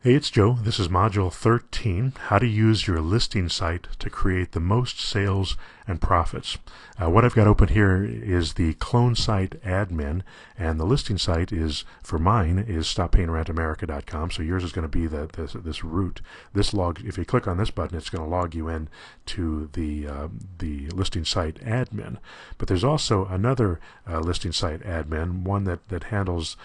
Hey, it's Joe. This is Module 13, How to Use Your Listing Site to Create the Most Sales and Profits. What I've got open here is the clone site admin, and the listing site is, for mine, is stoppayingrentamerica.com, so yours is going to be this root. This log, if you click on this button, it's going to log you in to the listing site admin. But there's also another listing site admin, one that handles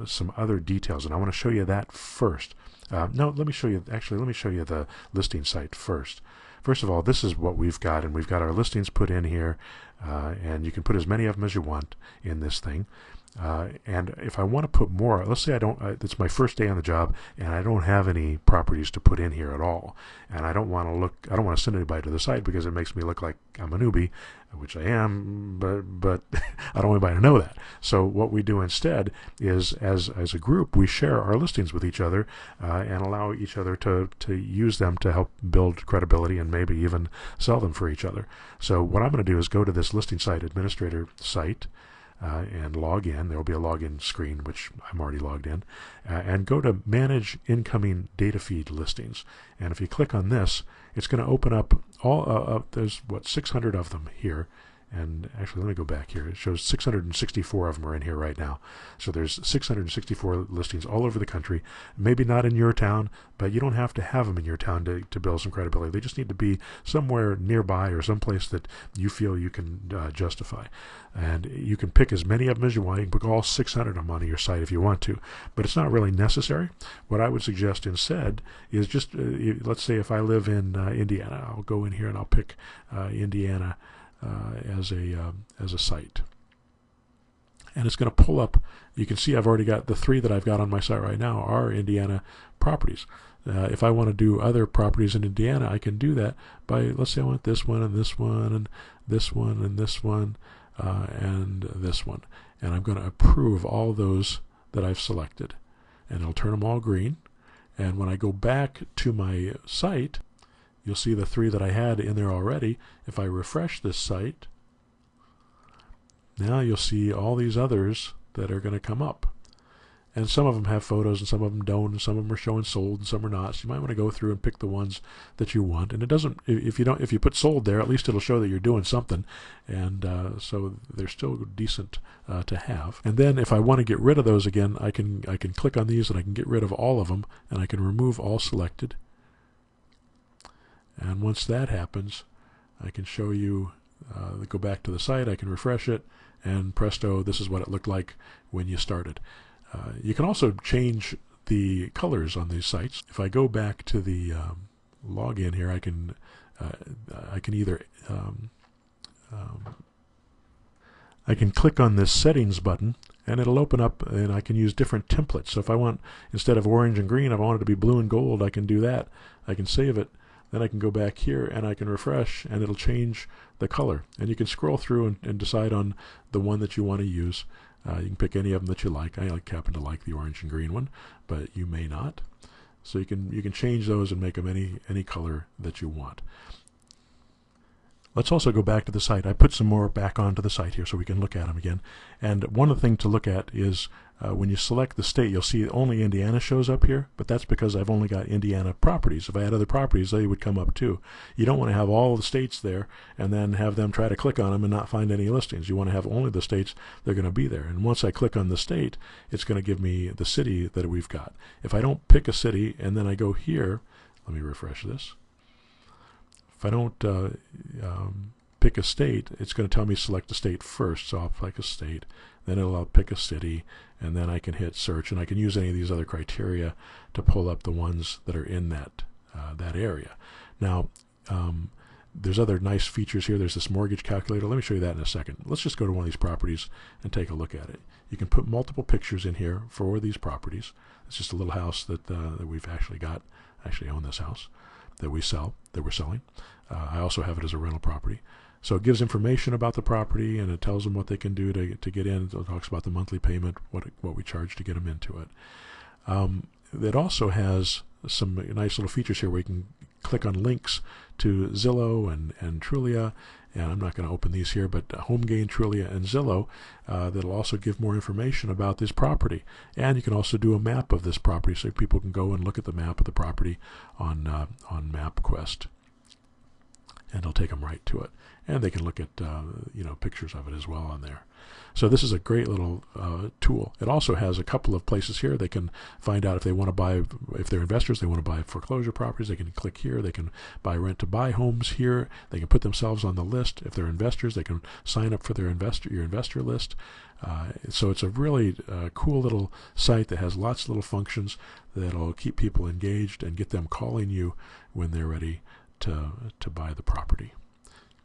some other details, and I want to show you that first. No, let me show you the listing site first. First of all, this is what we've got, and we've got our listings put in here, and you can put as many of them as you want in this thing. And if I want to put more, let's say it's my first day on the job and I don't have any properties to put in here at all, and I don't want to send anybody to the site because it makes me look like I'm a newbie, which I am, but I don't want anybody to know that. So what we do instead is, as a group, we share our listings with each other and allow each other to use them to help build credibility and maybe even sell them for each other. So what I'm going to do is go to this listing site administrator site, and log in. There will be a login screen, which I'm already logged in, and go to Manage Incoming Data Feed Listings. And if you click on this, it's going to open up all, there's 600 of them here. And actually, let me go back here. It shows 664 of them are in here right now. So there's 664 listings all over the country. Maybe not in your town, but you don't have to have them in your town to build some credibility. They just need to be somewhere nearby or someplace that you feel you can justify. And you can pick as many of them as you want. You can put all 600 of them on your site if you want to, but it's not really necessary. What I would suggest instead is just, let's say if I live in Indiana, I'll go in here and I'll pick Indiana as a site, and it's going to pull up. You can see I've already got the 3 that I've got on my site right now are Indiana properties. If I want to do other properties in Indiana, I can do that by, let's say I want this one and this one and this one and this one and this one, and I'm going to approve all those that I've selected, and it'll turn them all green. And when I go back to my site, you'll see the 3 that I had in there already. If I refresh this site, now you'll see all these others that are going to come up. And some of them have photos and some of them don't, and some of them are showing sold and some are not. So you might want to go through and pick the ones that you want. And it doesn't, if you put sold there, at least it'll show that you're doing something. And so they're still decent to have. And then if I want to get rid of those again, I can click on these and I can get rid of all of them, and I can remove all selected. And once that happens, I can show you, go back to the site, I can refresh it, and presto, this is what it looked like when you started. You can also change the colors on these sites. If I go back to the login here, I can either I can click on this settings button, and it'll open up, and I can use different templates. So if I want, instead of orange and green, if I want it to be blue and gold, I can do that. I can save it. Then I can go back here and I can refresh, and it'll change the color. And you can scroll through and decide on the one that you want to use. You can pick any of them that you like. I happen to like the orange and green one, but you may not. So you can change those and make them any color that you want. Let's also go back to the site. I put some more back onto the site here so we can look at them again. And one of the things to look at is when you select the state, you'll see only Indiana shows up here, but that's because I've only got Indiana properties. If I had other properties, they would come up too. You don't want to have all the states there and then have them try to click on them and not find any listings. You want to have only the states that are going to be there. And once I click on the state, it's going to give me the city that we've got. If I don't pick a city and then I go here, let me refresh this. If I don't pick a state, it's going to tell me select a state first. So I'll pick a state, then I'll pick a city, and then I can hit search, and I can use any of these other criteria to pull up the ones that are in that area. Now, there's other nice features here. There's this mortgage calculator. Let me show you that in a second. Let's just go to one of these properties and take a look at it. You can put multiple pictures in here for these properties. It's just a little house that we've actually got. I actually own this house that we're selling. I also have it as a rental property. So it gives information about the property, and it tells them what they can do to get in. It talks about the monthly payment, what we charge to get them into it. It also has some nice little features here where you can click on links to Zillow and Trulia, and I'm not going to open these here, but HomeGain, Trulia, and Zillow, that'll also give more information about this property. And you can also do a map of this property so people can go and look at the map of the property on MapQuest. And it'll take them right to it. And they can look at pictures of it as well on there. So this is a great little tool. It also has a couple of places here they can find out if they want to buy, if they're investors, they want to buy foreclosure properties, they can click here. They can buy rent-to-buy homes here. They can put themselves on the list. If they're investors, they can sign up for your investor list. So it's a really cool little site that has lots of little functions that'll keep people engaged and get them calling you when they're ready to buy the property.